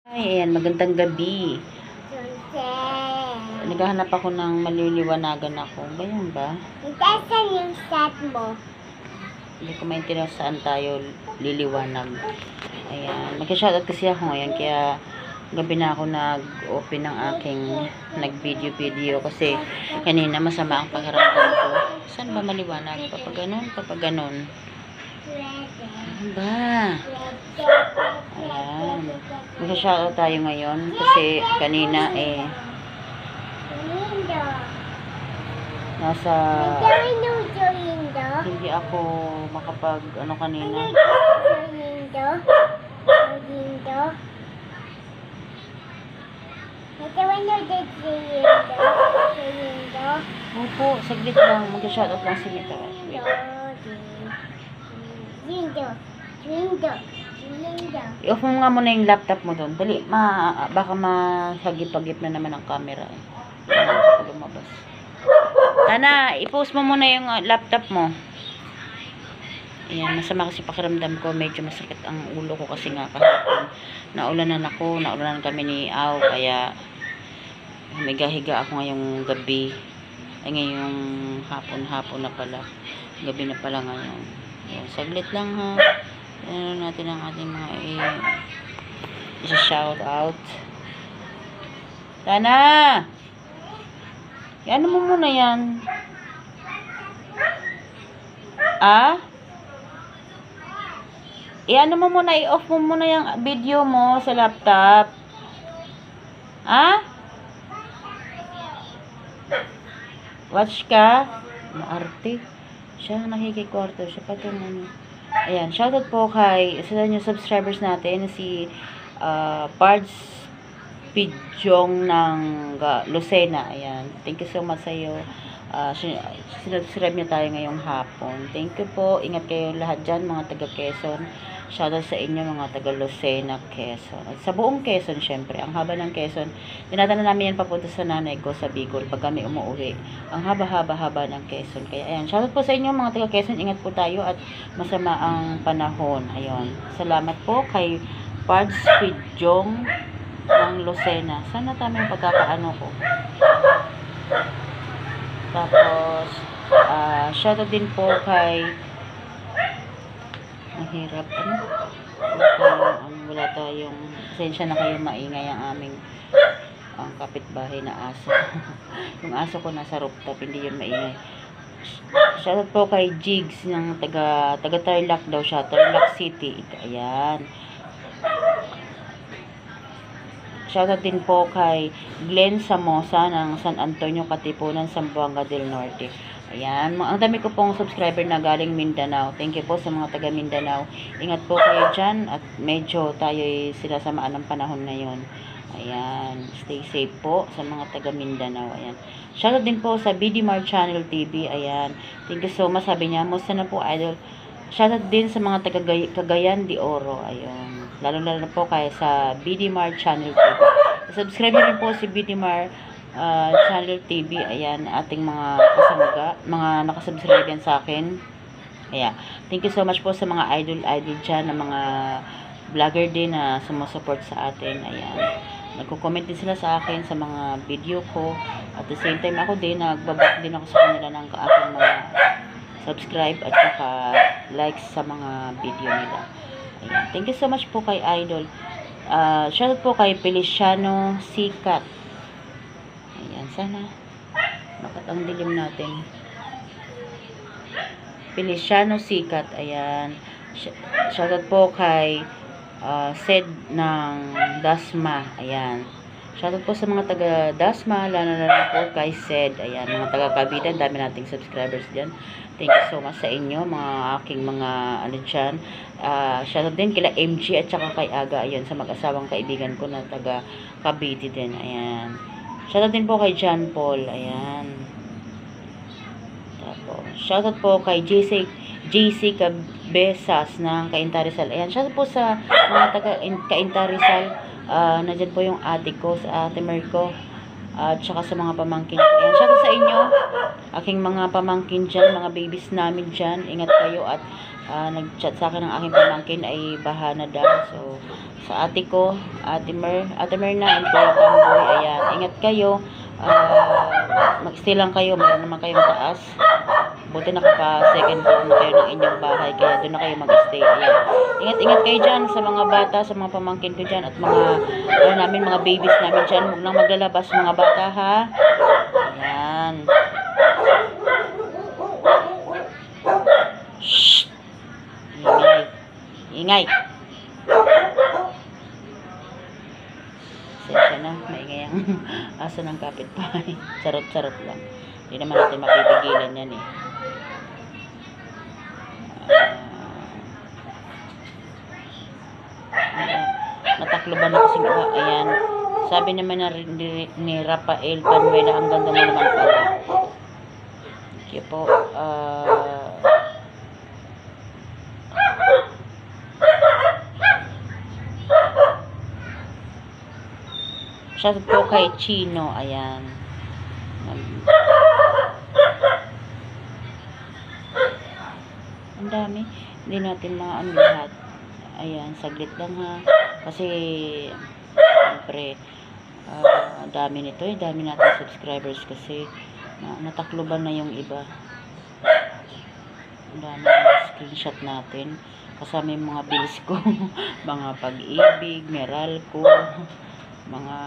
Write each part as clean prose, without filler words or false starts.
Ay, ayan, magandang gabi. Naghahanap ako ng maliliwanagan ako. Ganyan ba? Nasaan yung stat mo? Hindi ko maintindihan saan tayo liliwanag. Ayan, mag-shoutout kasi ako ngayon. Kaya gabi na ako nag-open ng aking nag-video kasi kanina masama ang pakiramdam ko. Saan ba maliwanag? Papaganon, papaganon. Ano ba? Ayan. Mag-shoutout tayo ngayon kasi kanina nasa hindi ako makapag kanina. Opo, saglit lang. Mag-shoutout lang si Mita. I-off mo nga muna yung laptop mo doon. Dali, baka masagip-agip na naman ang camera. Lumabas. Tana, i-post mo muna yung laptop mo. Ayan, masama kasi pakiramdam ko. Medyo masakit ang ulo ko kasi nga kahapon. Naulanan kami ni Aw. Kaya, higa ako ngayong gabi. Ay, ngayong hapon na pala. Gabi na pala ngayon. Ayan, saglit lang ha. Ano natin ang ating mga isa-shout out. Tana! Ano mo muna yan? Ano mo muna, i-off mo muna yung video mo sa laptop. Watch ka? Maarte. Siya nakikikwarto. Siya pa itong ano. Ayan, shoutout po kay isa na yung subscribers natin si Pards Pidjong ng Lucena. Ayan, thank you so much sa iyo. Sinubscribe niyo tayo ngayong hapon. Thank you po. Ingat kayo lahat dyan, mga taga Quezon. Shoutout sa inyo, mga taga Lucena, Quezon. At sa buong Quezon, syempre. Ang haba ng Quezon. Dinadala namin yan papunta sa nanay ko sa Bicol pag kami umuwi. Ang haba ng Quezon. Kaya ayan, shoutout po sa inyo, mga taga Quezon. Ingat po tayo at masama ang panahon. Ayun. Salamat po kay Pards Pidjong ng Lucena. Sana tama yung pagkakaano ko. Tapos, shoutout din po kay mahirap, wala tayong pasensya na kayo, maingay ang aming kapitbahay na aso. Yung aso ko nasa rooftop, hindi yun maingay. Shoutout po kay Jigs ng taga Tarlac daw siya, Tarlac City. Ayan. Shoutout din po kay Glenn Samosa ng San Antonio, Katipunan, Zamboanga del Norte. Ayan. Ang dami ko pong subscriber na galing Mindanao. Thank you po sa mga taga Mindanao. Ingat po kayo dyan at medyo tayo sinasamaan ng panahon ngayon. Ayan. Stay safe po sa mga taga Mindanao. Ayan. Shoutout din po sa BDMar Channel TV. Ayan. Thank you so much. Sabi niya, musta na po, idol. Shoutout din sa mga taga Cagayan de Oro. Ayun. Lalo na po kaya sa BDMar Channel TV. Subscribe rin po si BDMar Channel TV. Ayan, ating mga kasamaga, mga nakasubscribe yan sa akin. Ayan. Thank you so much po sa mga idol dyan, na mga vlogger din na sumusupport sa atin. Ayan. Nagko-comment din sila sa akin sa mga video ko. At the same time, ako din, nagbabak din ako sa kanila ng aking mga subscribe at saka likes sa mga video nila. Ayan. Thank you so much po kay idol. Shoutout po kay Feliciano Sikat. Ayan, sana bakit ang dilim natin. Feliciano Sikat. Ayan. Shoutout po kay Sed ng Dasma. Ayan. Shoutout po sa mga taga Dasma, lalo po kay Sed. Ayan, mga taga Cavite, dami nating subscribers dyan. Thank you so much sa inyo, mga aking mga dyan. Shoutout din kila MG at saka kay Aga. Ayan, sa mag-asawang kaibigan ko na taga Cavite din. Ayan. Shoutout din po kay John Paul. Ayan. Tapos, shoutout po kay JC Cabezas ng Cainta Rizal. Ayan, shoutout po sa mga taga Cainta Rizal. Nandyan po yung ate ko, sa ate Merco. At saka sa mga pamangkin ko. Ayan, shoutout sa inyo. Aking mga pamangkin dyan, mga babies namin dyan. Ingat kayo at nag-chat sa akin ng aking pamangkin ay baha na daw. So, sa ate ko, Ate Merna and Kuya Pamboy, ayan, ingat kayo. Mag-stay lang kayo, meron naman kayong taas. Buti nakapa-second floor na kayo ng inyong bahay, kaya doon na kayo mag-stay. Ayan. Ingat-ingat kayo dyan sa mga bata, sa mga pamangkin ko dyan, at mga babies namin dyan. Huwag lang maglalabas mga bata, ha? Ayan. Shh! Ingay. Ingay. Sensya na, maingay ang aso ng kapitbahay. Charot-charot lang. Hindi naman natin mapipigilan yan eh. Natakloban na kasing iba. Ayan. Sabi naman ni Rafael Panuela, ang ganda mo naman pala. Okay po. Shoutout po kay Chino. Ayan. Ang dami. Hindi natin maano lahat. Ayan. Saglit lang ha. Kasi siyempre dami nito eh. Dami natin subscribers kasi natakloban na yung iba. Ang dami screenshot natin. Kasama yung mga bills ko. Mga Pag-ibig, Meralco, mga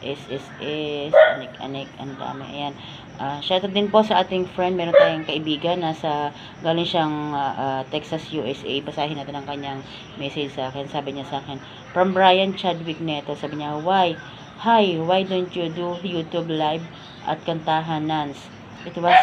SSS, anik-anik, ang dami. Ayan. Shoutout din po sa ating friend. Meron tayong kaibigan. Galing siyang Texas, USA. Basahin natin ang kanyang message sa akin. Sabi niya sa akin, from Brian Chadwick Neto. Sabi niya, Hi, why don't you do YouTube live at Kantahan Nance? It was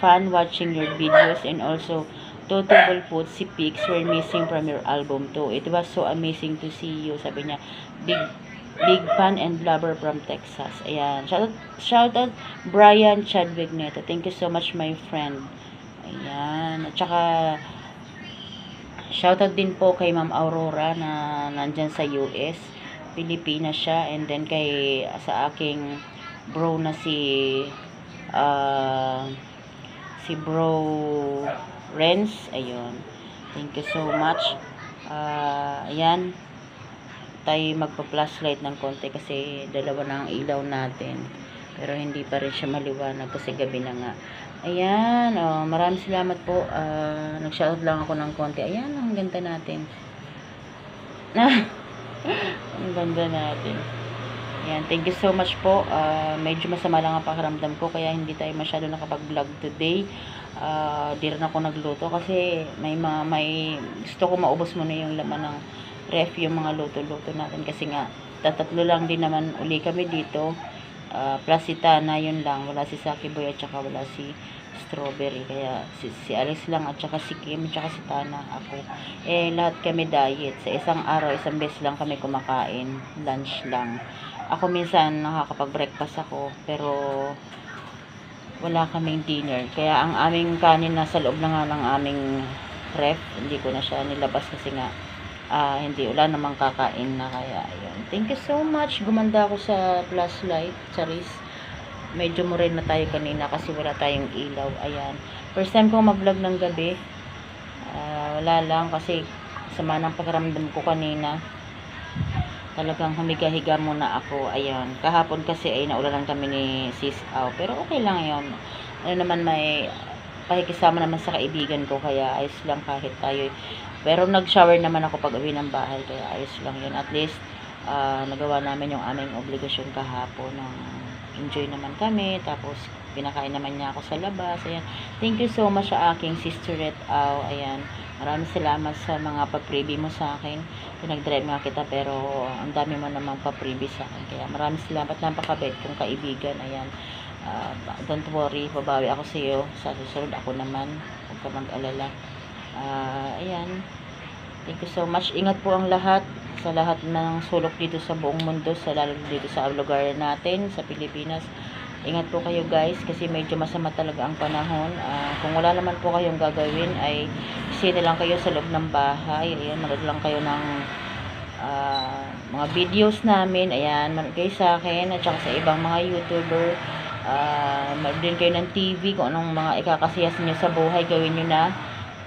fun watching your videos, and also Totable put si pics were missing from your album too. It was so amazing to see you. Sabi niya, big fan and lover from Texas. Ayan. Shoutout Brian Chadwick Neto. Thank you so much, my friend. Ayan. At saka, shoutout din po kay Ma'am Aurora na nandyan sa US. Pilipinas siya. And then sa aking bro na si bro Renz. Ayun. Thank you so much. Ayan. Tayo magpa-flashlight ng konti kasi dalawa na ang ilaw natin. Pero hindi pa rin siya maliwanag kasi gabi na nga. Ayan. Maraming salamat po. Nag-shoutout lang ako ng konti. Ayan. Ang ganda natin. Ang ganda natin. Ayan. Thank you so much po. Medyo masama lang ang pakiramdam ko kaya hindi tayo masyado nakapag-vlog today. Di rin ako nagluto kasi may gusto ko maubos muna yung laman ng ref, yung mga luto-luto natin kasi nga tatatlo lang din naman uli kami dito, plus si Tana, yun lang, wala si Saki Boy at saka wala si Strawberry, kaya si Alice lang at saka si Kim at saka si Tana, ako lahat kami diet, sa isang araw isang beses lang kami kumakain, lunch lang. Ako minsan nakakapag breakfast ako pero wala kaming dinner. Kaya ang aming kanin nasa loob na nga ng aming ref. Hindi ko na siya nilabas kasi nga wala namang kakain na. Kaya ayun. Thank you so much. Gumanda ako sa flashlight. Charis. Medyo mo rin na tayo kanina kasi wala tayong ilaw. Ayan. First time ko mag-vlog ng gabi. Wala lang kasi sama ng pakiramdam ko kanina. Talagang humiga-higa muna ako. Ayan. Kahapon kasi ay naulanan kami ni Sis Au. Pero okay lang yun. Ano naman, may pakikisama naman sa kaibigan ko. Kaya ayos lang kahit tayo. Pero nag-shower naman ako pag uwi ng bahay. Kaya ayos lang yun. At least, nagawa namin yung aming obligasyon kahapon. Enjoy naman kami. Tapos, pinakain naman niya ako sa labas. Ayan. Thank you so much sa aking sisterette Au. Ayan. Maraming salamat sa mga pa-freebie mo sa akin. Pinag-drive nga kita pero ang dami mo namang pa-freebie sa akin. Kaya maraming salamat, napakabait kong kaibigan. Ayan. Don't worry, babawi ako sa iyo. Sa susunod ako naman. Huwag ka mag-alala. Ayan. Thank you so much. Ingat po ang lahat. Sa lahat ng sulok dito sa buong mundo. Lalo dito sa lugar natin, sa Pilipinas. Ingat po kayo guys kasi medyo masama talaga ang panahon. Kung wala naman po kayong gagawin ay sino lang kayo sa loob ng bahay. Ayan, manood lang kayo ng mga videos namin. Ayan, manood kayo sa akin at saka sa ibang mga YouTuber. Manood din kayo ng TV kung anong mga ikakasiyas niyo sa buhay, gawin nyo na.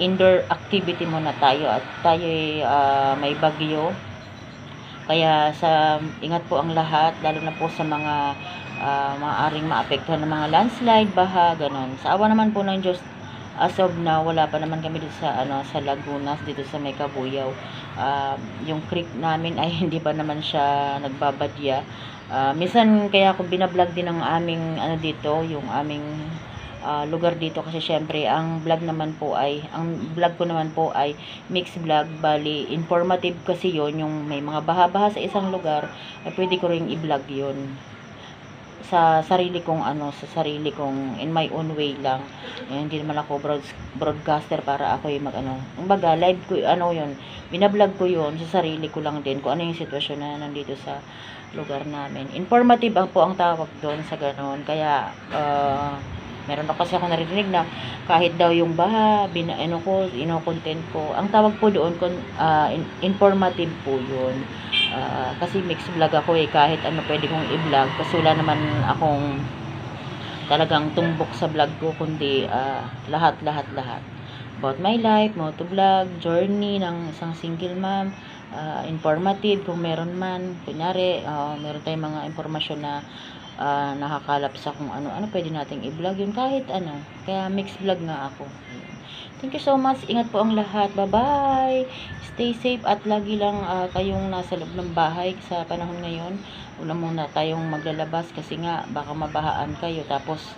indoor activity muna tayo at tayo may bagyo. Kaya ingat po ang lahat, lalo na po sa mga maaaring maapektuhan ng mga landslide, baha, ganon. Sa awa naman po ng Diyos, as of now, wala pa naman kami dito sa Lagunas, dito sa May Kabuyaw. Yung creek namin ay hindi pa naman siya nagbabadya. Minsan kaya ako binablog din ng aming dito, yung aming lugar dito, kasi syempre ang vlog ko naman po ay mixed vlog, bali informative kasi yon, yung may mga baha-baha sa isang lugar ay pwede ko ring i-vlog yon sa sarili kong in my own way lang. Hindi naman ako broadcaster para ako yung kumbaga live ko yun, binablog ko yun sa sarili ko lang din kung ano yung sitwasyon na nandito sa lugar namin. Informative po ang tawag doon sa ganon. Kaya meron na kasi ako narinig na kahit daw yung baha, ino-content ko. Ang tawag po doon, informative po yun. Kasi mixed vlog ako kahit ano pwede kong i-vlog. Kasi wala naman akong talagang tumbok sa vlog ko, kundi lahat. About my life, motovlog, journey ng isang single mom, informative kung meron man. Kunyari, meron tayong mga impormasyon na nakakalap sa kung ano pwede nating i-vlog yun, kahit ano. Kaya mixed vlog nga ako. Thank you so much. Ingat po ang lahat. Bye-bye. Stay safe at lagi lang kayong nasa loob ng bahay sa panahon ngayon. Wala muna tayong maglalabas kasi nga baka mabahaan kayo, tapos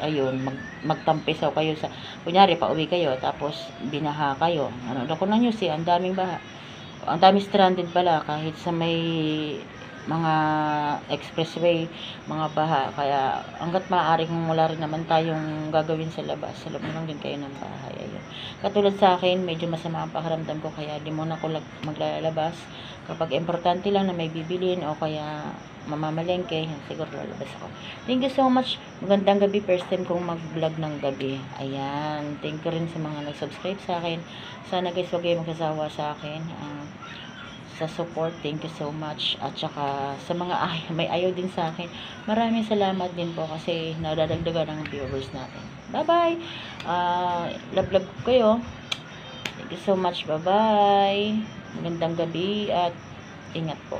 ayun, magtampisaw kayo kunyari pauwi kayo tapos binaha kayo. Ako na nyo ang daming baha. Ang daming stranded pala kahit sa may mga expressway, mga baha. Kaya hanggat maaari, kung wala rin naman tayong gagawin sa labas, sa loob naman din kayo ng bahay. Ayun. Katulad sa akin, medyo masama ang pakiramdam ko, kaya di muna ako maglalabas. Kapag importante lang na may bibilin o kaya mamamalengke, siguro lalabas ako. Thank you so much. Magandang gabi. First time kong mag-vlog ng gabi. Ayan. Thank you rin sa mga nag-subscribe sa akin. Sana guys, huwag kayo magsasawa sa akin. Sa support, thank you so much. At saka sa mga may ayaw din sa akin, maraming salamat din po kasi nadadagdagan ang viewers natin. Bye bye. Love ko kayo. Thank you so much. Bye bye. Magandang gabi at ingat po.